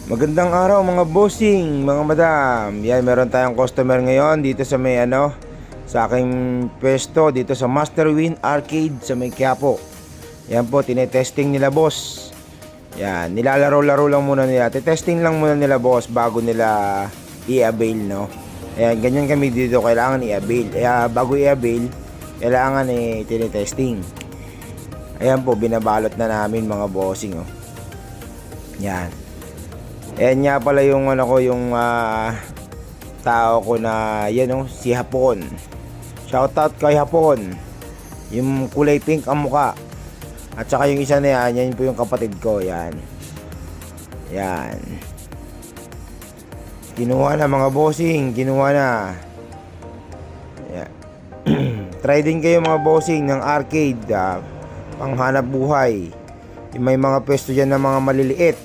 Magandang araw mga bossing, mga madam. Yan, meron tayong customer ngayon dito sa may sa aking pwesto dito sa Master Win Arcade sa may Quiapo. Yan po, tinetesting nila boss. Yan, nilalaro-laro lang muna nila. Testing lang muna nila boss bago nila i-avail, no. Ayan, ganyan kami dito, kailangan i-avail. Kaya bago i-avail, kailangan tinetesting. Ayan po, binabalot na namin mga bossing, oh. Yan. Ayan nga pala yung yung tao ko na yan, si Hapon. Shoutout kay Hapon. Yung kulay pink ang muka. At saka yung isa na yan po yung kapatid ko, yan. Yan. Kinuha na mga bossing, kinuha na. Yan. Try din kayo mga bossing ng arcade, panghanap buhay. Yung may mga pwesto dyan na mga maliliit.